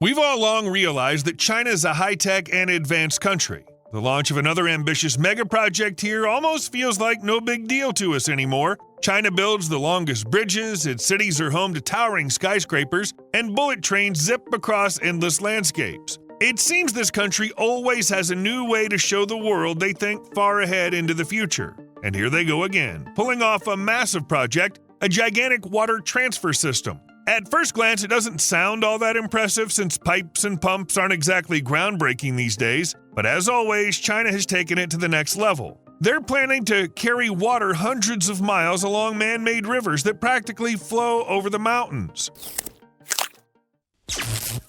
We've all long realized that China is a high-tech and advanced country. The launch of another ambitious mega project here almost feels like no big deal to us anymore. China builds the longest bridges, its cities are home to towering skyscrapers, and bullet trains zip across endless landscapes. It seems this country always has a new way to show the world they think far ahead into the future. And here they go again, pulling off a massive project, a gigantic water transfer system. At first glance, it doesn't sound all that impressive since pipes and pumps aren't exactly groundbreaking these days, but as always, China has taken it to the next level. They're planning to carry water hundreds of miles along man-made rivers that practically flow over the mountains.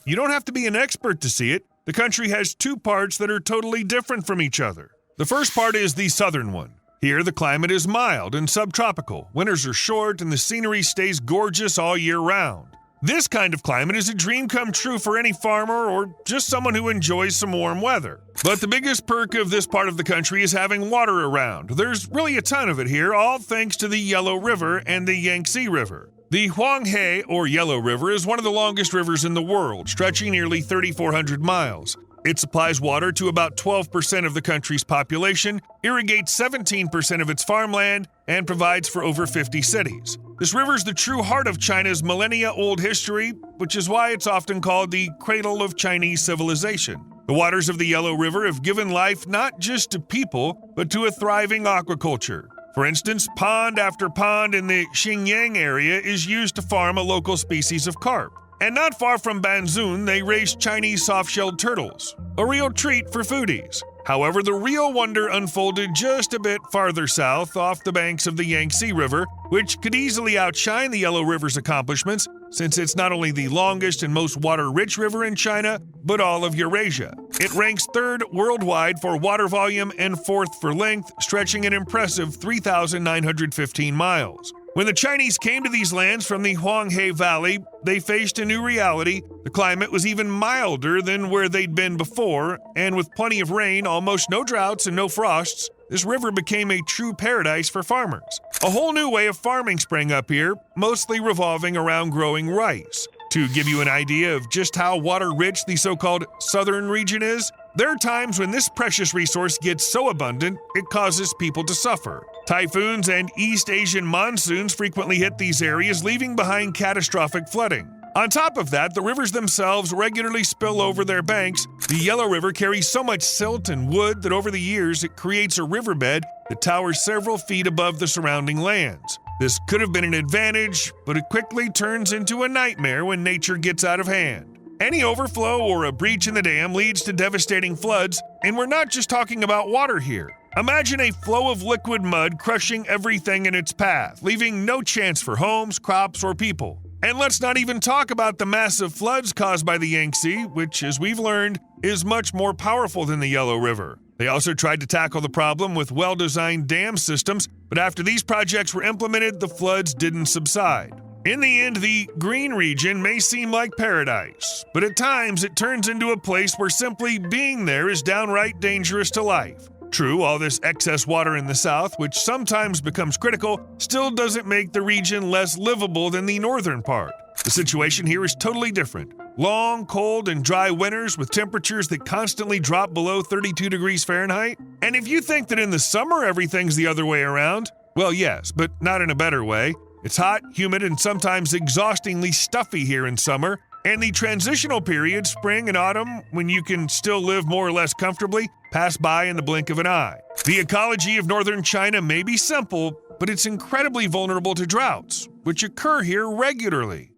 You don't have to be an expert to see it. The country has two parts that are totally different from each other. The first part is the southern one. Here, the climate is mild and subtropical. Winters are short and the scenery stays gorgeous all year round. This kind of climate is a dream come true for any farmer or just someone who enjoys some warm weather. But the biggest perk of this part of the country is having water around. There's really a ton of it here, all thanks to the Yellow River and the Yangtze River. The Huanghe, or Yellow River, is one of the longest rivers in the world, stretching nearly 3,400 miles. It supplies water to about 12% of the country's population, irrigates 17% of its farmland, and provides for over 50 cities. This river is the true heart of China's millennia-old history, which is why it's often called the cradle of Chinese civilization. The waters of the Yellow River have given life not just to people, but to a thriving aquaculture. For instance, pond after pond in the Xinjiang area is used to farm a local species of carp. And not far from Banzhou, they raise Chinese soft-shelled turtles, a real treat for foodies. However, the real wonder unfolded just a bit farther south off the banks of the Yangtze River, which could easily outshine the Yellow River's accomplishments since it's not only the longest and most water-rich river in China, but all of Eurasia. It ranks third worldwide for water volume and fourth for length, stretching an impressive 3,915 miles. When the Chinese came to these lands from the Huanghe Valley, they faced a new reality. The climate was even milder than where they'd been before, and with plenty of rain, almost no droughts, and no frosts, this river became a true paradise for farmers. A whole new way of farming sprang up here, mostly revolving around growing rice. To give you an idea of just how water-rich the so-called southern region is, there are times when this precious resource gets so abundant, it causes people to suffer. Typhoons and East Asian monsoons frequently hit these areas, leaving behind catastrophic flooding. On top of that, the rivers themselves regularly spill over their banks. The Yellow River carries so much silt and wood that over the years it creates a riverbed that towers several feet above the surrounding lands. This could have been an advantage, but it quickly turns into a nightmare when nature gets out of hand. Any overflow or a breach in the dam leads to devastating floods, and we're not just talking about water here. Imagine a flow of liquid mud crushing everything in its path, leaving no chance for homes, crops, or people. And let's not even talk about the massive floods caused by the Yangtze, which, as we've learned, is much more powerful than the Yellow River. They also tried to tackle the problem with well-designed dam systems, but after these projects were implemented, the floods didn't subside. In the end, the green region may seem like paradise, but at times it turns into a place where simply being there is downright dangerous to life. True, all this excess water in the south, which sometimes becomes critical, still doesn't make the region less livable than the northern part. The situation here is totally different. Long, cold, and dry winters with temperatures that constantly drop below 32 degrees Fahrenheit. And if you think that in the summer everything's the other way around, well, yes, but not in a better way. It's hot, humid, and sometimes exhaustingly stuffy here in summer, and the transitional period, spring and autumn, when you can still live more or less comfortably, pass by in the blink of an eye. The ecology of northern China may be simple, but it's incredibly vulnerable to droughts, which occur here regularly.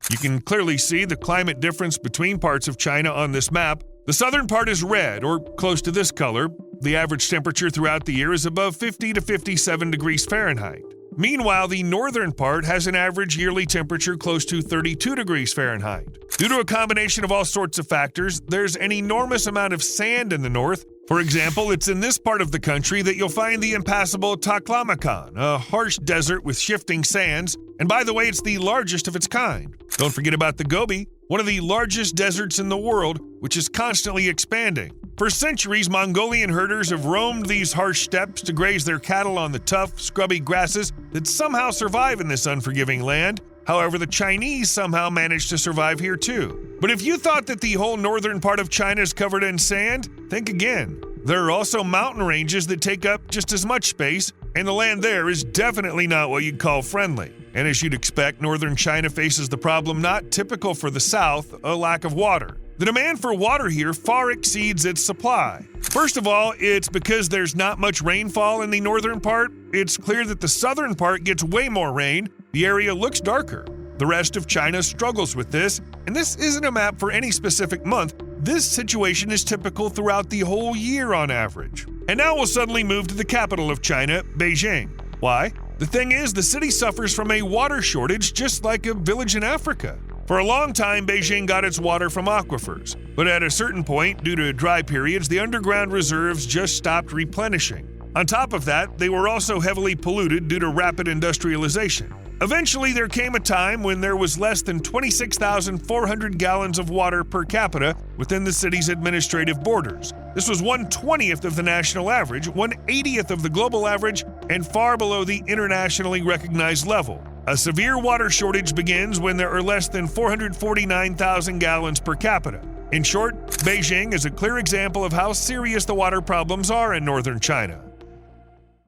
You can clearly see the climate difference between parts of China on this map. The southern part is red, or close to this color. The average temperature throughout the year is above 50 to 57 degrees Fahrenheit. Meanwhile, the northern part has an average yearly temperature close to 32 degrees Fahrenheit. Due to a combination of all sorts of factors, there's an enormous amount of sand in the north. For example, it's in this part of the country that you'll find the impassable Taklamakan, a harsh desert with shifting sands, and by the way, it's the largest of its kind. Don't forget about the Gobi, one of the largest deserts in the world, which is constantly expanding. For centuries, Mongolian herders have roamed these harsh steppes to graze their cattle on the tough, scrubby grasses that somehow survive in this unforgiving land. However, the Chinese somehow managed to survive here too. But if you thought that the whole northern part of China is covered in sand, think again. There are also mountain ranges that take up just as much space, and the land there is definitely not what you'd call friendly. And as you'd expect, northern China faces the problem not typical for the south, a lack of water. The demand for water here far exceeds its supply. First of all, it's because there's not much rainfall in the northern part. It's clear that the southern part gets way more rain. The area looks darker. The rest of China struggles with this, and this isn't a map for any specific month. This situation is typical throughout the whole year on average. And now we'll suddenly move to the capital of China, Beijing. Why? The thing is, the city suffers from a water shortage just like a village in Africa. For a long time, Beijing got its water from aquifers, but at a certain point, due to dry periods, the underground reserves just stopped replenishing. On top of that, they were also heavily polluted due to rapid industrialization. Eventually, there came a time when there was less than 26,400 gallons of water per capita within the city's administrative borders. This was 1/20th of the national average, 1/80th of the global average, and far below the internationally recognized level. A severe water shortage begins when there are less than 449,000 gallons per capita. In short, Beijing is a clear example of how serious the water problems are in northern China.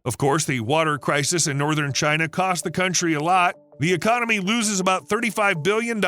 Of course, the water crisis in northern China cost the country a lot. The economy loses about $35 billion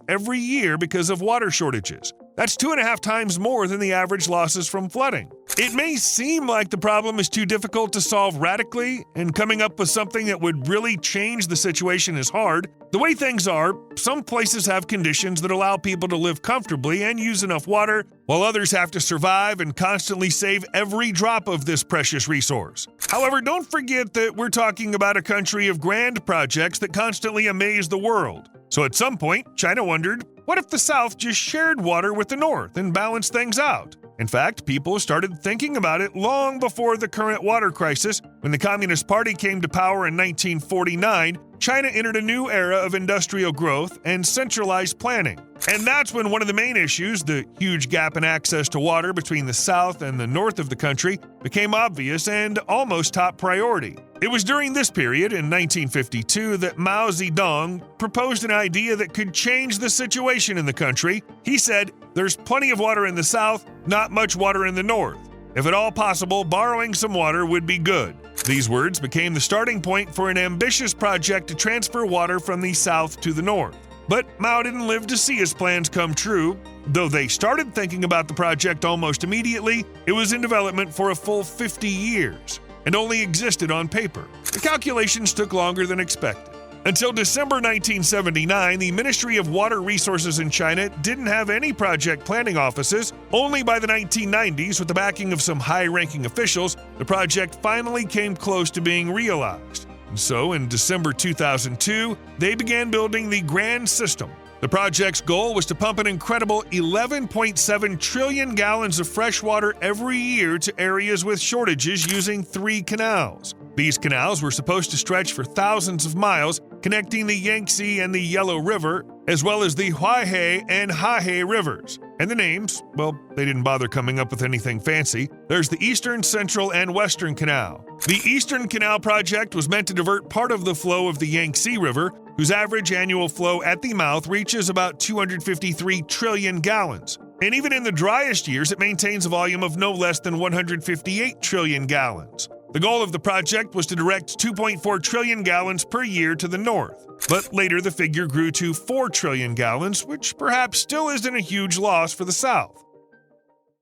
every year because of water shortages. That's 2.5 times more than the average losses from flooding. It may seem like the problem is too difficult to solve radically, and coming up with something that would really change the situation is hard. The way things are, some places have conditions that allow people to live comfortably and use enough water, while others have to survive and constantly save every drop of this precious resource. However, don't forget that we're talking about a country of grand projects that constantly amaze the world. So at some point, China wondered, what if the South just shared water with the North and balanced things out? In fact, people started thinking about it long before the current water crisis. When the Communist Party came to power in 1949, China entered a new era of industrial growth and centralized planning. And that's when one of the main issues, the huge gap in access to water between the south and the north of the country, became obvious and almost top priority. It was during this period, in 1952, that Mao Zedong proposed an idea that could change the situation in the country. He said, "There's plenty of water in the south, not much water in the north. If at all possible, borrowing some water would be good." These words became the starting point for an ambitious project to transfer water from the south to the north. But Mao didn't live to see his plans come true. Though they started thinking about the project almost immediately, it was in development for a full 50 years and only existed on paper. The calculations took longer than expected. Until December 1979, the Ministry of Water Resources in China didn't have any project planning offices. Only by the 1990s, with the backing of some high-ranking officials, the project finally came close to being realized. And so, in December 2002, they began building the Grand System. The project's goal was to pump an incredible 11.7 trillion gallons of fresh water every year to areas with shortages using 3 canals. These canals were supposed to stretch for thousands of miles, connecting the Yangtze and the Yellow River, as well as the Huaihe and Hahe rivers. And the names, well, they didn't bother coming up with anything fancy. There's the Eastern, Central, and Western Canal. The Eastern Canal project was meant to divert part of the flow of the Yangtze River, whose average annual flow at the mouth reaches about 253 trillion gallons. And even in the driest years, it maintains a volume of no less than 158 trillion gallons. The goal of the project was to direct 2.4 trillion gallons per year to the north. But later the figure grew to 4 trillion gallons, which perhaps still isn't a huge loss for the south.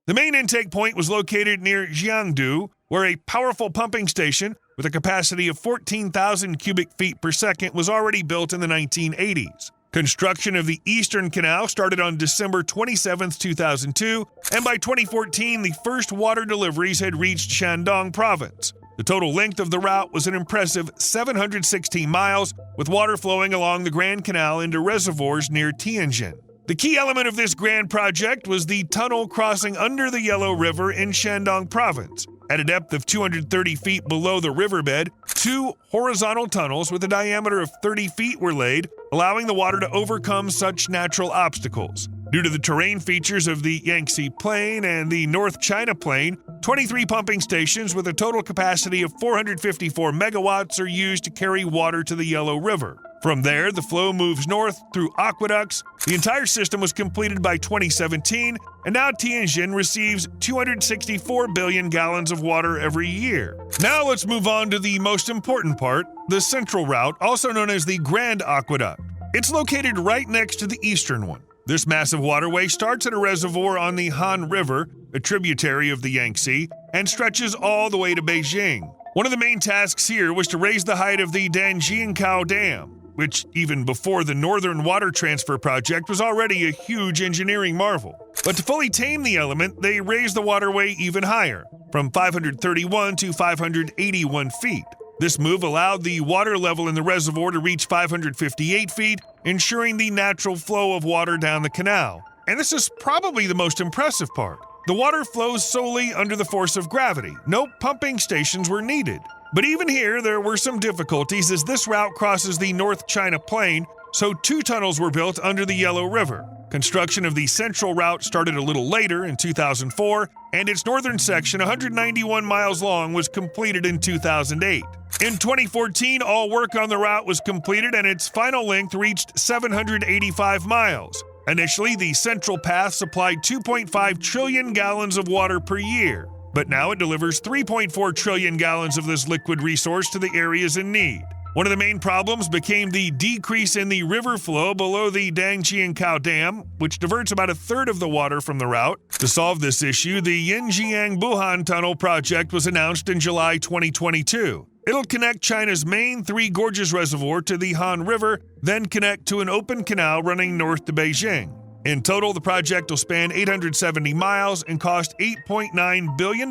The main intake point was located near Jiangdu, where a powerful pumping station with a capacity of 14,000 cubic feet per second was already built in the 1980s. Construction of the Eastern Canal started on December 27, 2002, and by 2014, the first water deliveries had reached Shandong province. The total length of the route was an impressive 716 miles, with water flowing along the Grand Canal into reservoirs near Tianjin. The key element of this grand project was the tunnel crossing under the Yellow River in Shandong province. At a depth of 230 feet below the riverbed, 2 horizontal tunnels with a diameter of 30 feet were laid, allowing the water to overcome such natural obstacles. Due to the terrain features of the Yangtze Plain and the North China Plain, 23 pumping stations with a total capacity of 454 megawatts are used to carry water to the Yellow River. From there, the flow moves north through aqueducts. The entire system was completed by 2017, and now Tianjin receives 264 billion gallons of water every year. Now let's move on to the most important part, the Central Route, also known as the Grand Aqueduct. It's located right next to the eastern one. This massive waterway starts at a reservoir on the Han River, a tributary of the Yangtze, and stretches all the way to Beijing. One of the main tasks here was to raise the height of the Danjiankao Dam, which, even before the Northern Water Transfer Project, was already a huge engineering marvel. But to fully tame the element, they raised the waterway even higher, from 531 to 581 feet. This move allowed the water level in the reservoir to reach 558 feet, ensuring the natural flow of water down the canal. And this is probably the most impressive part. The water flows solely under the force of gravity. No pumping stations were needed. But even here, there were some difficulties as this route crosses the North China Plain, so 2 tunnels were built under the Yellow River. Construction of the Central Route started a little later in 2004, and its northern section, 191 miles long, was completed in 2008. In 2014, all work on the route was completed and its final length reached 785 miles. Initially, the Central Path supplied 2.5 trillion gallons of water per year, but now it delivers 3.4 trillion gallons of this liquid resource to the areas in need. One of the main problems became the decrease in the river flow below the Danjiankao Dam, which diverts about a third of the water from the route. To solve this issue, the Yinjiang-Buhan Tunnel project was announced in July 2022. It'll connect China's main Three Gorges Reservoir to the Han River, then connect to an open canal running north to Beijing. In total, the project will span 870 miles and cost $8.9 billion,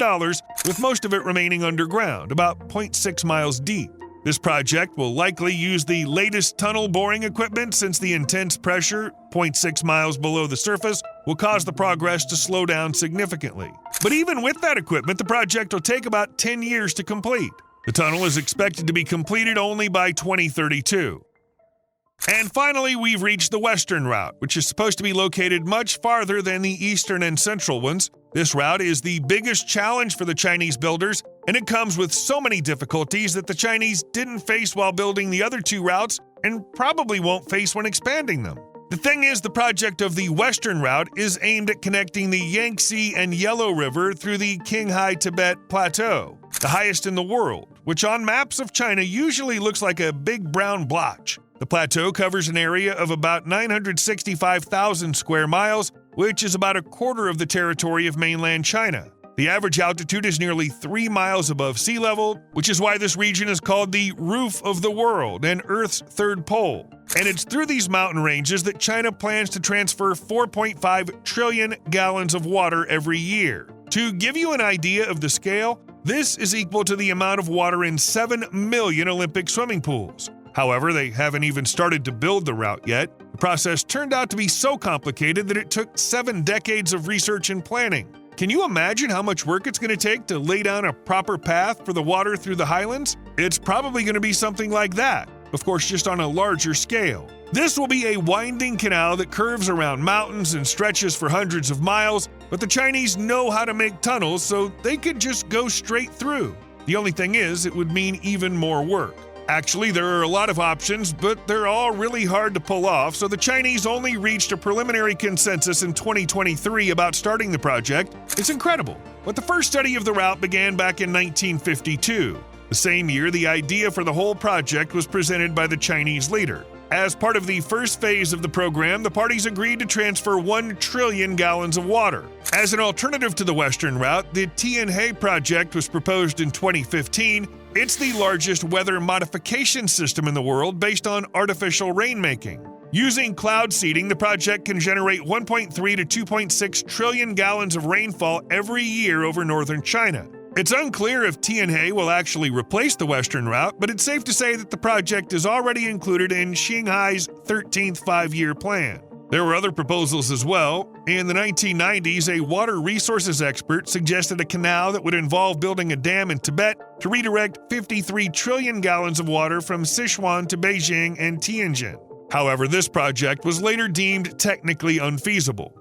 with most of it remaining underground, about 0.6 miles deep. This project will likely use the latest tunnel boring equipment since the intense pressure, 0.6 miles below the surface, will cause the progress to slow down significantly. But even with that equipment, the project will take about 10 years to complete. The tunnel is expected to be completed only by 2032. And finally, we've reached the Western Route, which is supposed to be located much farther than the eastern and central ones. This route is the biggest challenge for the Chinese builders, and it comes with so many difficulties that the Chinese didn't face while building the other 2 routes and probably won't face when expanding them. The thing is, the project of the Western Route is aimed at connecting the Yangtze and Yellow River through the Qinghai Tibet Plateau, the highest in the world, which on maps of China usually looks like a big brown blotch. The plateau covers an area of about 965,000 square miles, which is about a quarter of the territory of mainland China. The average altitude is nearly 3 miles above sea level, which is why this region is called the roof of the world and Earth's third pole. And it's through these mountain ranges that China plans to transfer 4.5 trillion gallons of water every year. To give you an idea of the scale, this is equal to the amount of water in 7 million Olympic swimming pools. However, they haven't even started to build the route yet. The process turned out to be so complicated that it took 7 decades of research and planning. Can you imagine how much work it's going to take to lay down a proper path for the water through the highlands? It's probably going to be something like that, of course just on a larger scale. This will be a winding canal that curves around mountains and stretches for hundreds of miles, but the Chinese know how to make tunnels, so they could just go straight through. The only thing is, it would mean even more work. Actually, there are a lot of options, but they're all really hard to pull off, so the Chinese only reached a preliminary consensus in 2023 about starting the project. It's incredible, but the first study of the route began back in 1952. The same year, the idea for the whole project was presented by the Chinese leader. As part of the first phase of the program, the parties agreed to transfer 1 trillion gallons of water. As an alternative to the Western Route, the Tianhe project was proposed in 2015. It's the largest weather modification system in the world based on artificial rainmaking. Using cloud seeding, the project can generate 1.3 to 2.6 trillion gallons of rainfall every year over northern China. It's unclear if Tianhe will actually replace the Western Route, but it's safe to say that the project is already included in Xinghai's 13th five-year plan. There were other proposals as well. In the 1990s, a water resources expert suggested a canal that would involve building a dam in Tibet to redirect 53 trillion gallons of water from Sichuan to Beijing and Tianjin. However, this project was later deemed technically unfeasible.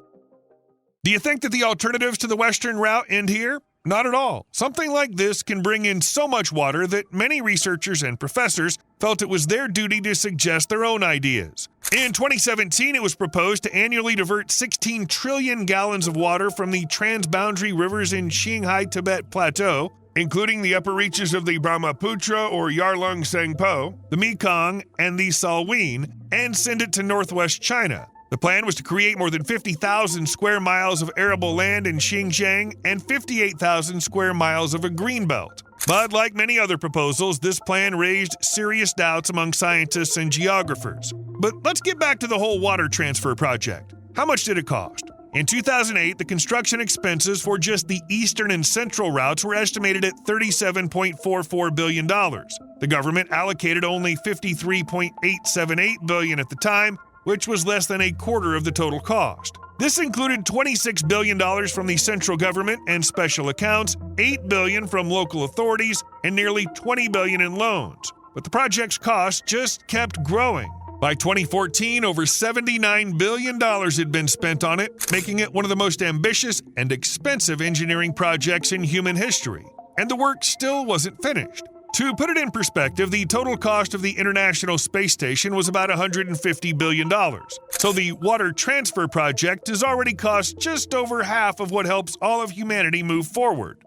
Do you think that the alternatives to the Western Route end here? Not at all. Something like this can bring in so much water that many researchers and professors felt it was their duty to suggest their own ideas. In 2017, it was proposed to annually divert 16 trillion gallons of water from the transboundary rivers in Qinghai Tibet Plateau, including the upper reaches of the Brahmaputra or Yarlung Tsangpo, the Mekong, and the Salween, and send it to northwest China. The plan was to create more than 50,000 square miles of arable land in Xinjiang and 58,000 square miles of a greenbelt. But like many other proposals, this plan raised serious doubts among scientists and geographers. But let's get back to the whole water transfer project. How much did it cost? In 2008, the construction expenses for just the eastern and central routes were estimated at $37.44 billion. The government allocated only $53.878 billion at the time, which was less than a quarter of the total cost. This included $26 billion from the central government and special accounts, $8 billion from local authorities, and nearly $20 billion in loans. But the project's cost just kept growing. By 2014, over $79 billion had been spent on it, making it one of the most ambitious and expensive engineering projects in human history. And the work still wasn't finished. To put it in perspective, the total cost of the International Space Station was about $150 billion. So the water transfer project has already cost just over half of what helps all of humanity move forward.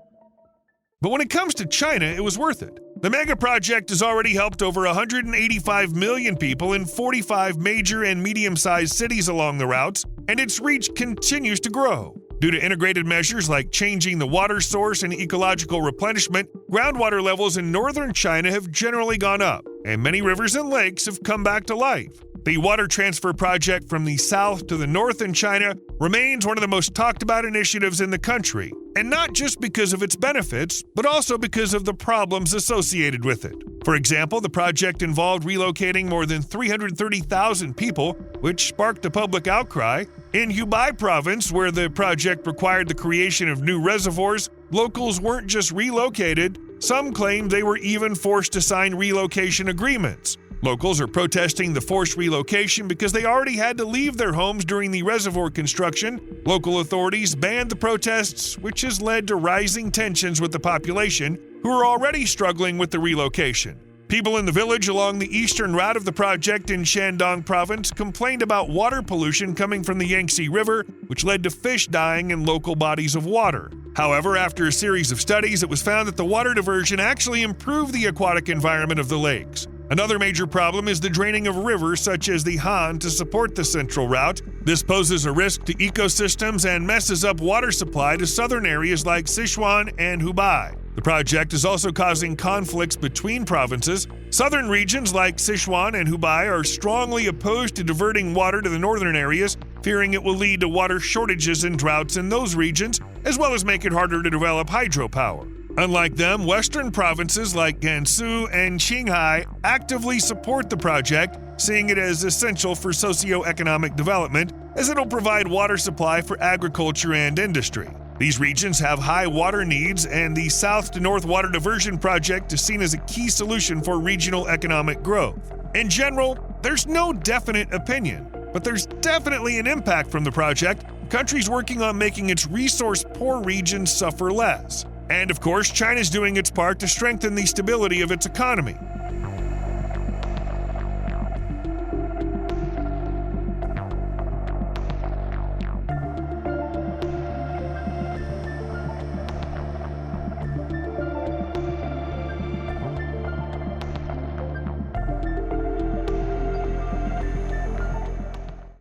But when it comes to China, it was worth it. The mega project has already helped over 185 million people in 45 major and medium-sized cities along the routes, and its reach continues to grow. Due to integrated measures like changing the water source and ecological replenishment, groundwater levels in northern China have generally gone up, and many rivers and lakes have come back to life. The water transfer project from the south to the north in China remains one of the most talked about initiatives in the country, and not just because of its benefits, but also because of the problems associated with it. For example, the project involved relocating more than 330,000 people, which sparked a public outcry. In Hubei province, where the project required the creation of new reservoirs, locals weren't just relocated, some claimed they were even forced to sign relocation agreements. Locals are protesting the forced relocation because they already had to leave their homes during the reservoir construction. Local authorities banned the protests, which has led to rising tensions with the population, who are already struggling with the relocation. People in the village along the eastern route of the project in Shandong province complained about water pollution coming from the Yangtze River, which led to fish dying in local bodies of water. However, after a series of studies, it was found that the water diversion actually improved the aquatic environment of the lakes. Another major problem is the draining of rivers such as the Han to support the central route. This poses a risk to ecosystems and messes up water supply to southern areas like Sichuan and Hubei. The project is also causing conflicts between provinces. Southern regions like Sichuan and Hubei are strongly opposed to diverting water to the northern areas, fearing it will lead to water shortages and droughts in those regions, as well as make it harder to develop hydropower. Unlike them, western provinces like Gansu and Qinghai actively support the project, seeing it as essential for socio-economic development, as it'll provide water supply for agriculture and industry. These regions have high water needs, and the South to North Water Diversion Project is seen as a key solution for regional economic growth. In general, there's no definite opinion, but there's definitely an impact from the project. The country's working on making its resource-poor regions suffer less. And of course, China's doing its part to strengthen the stability of its economy.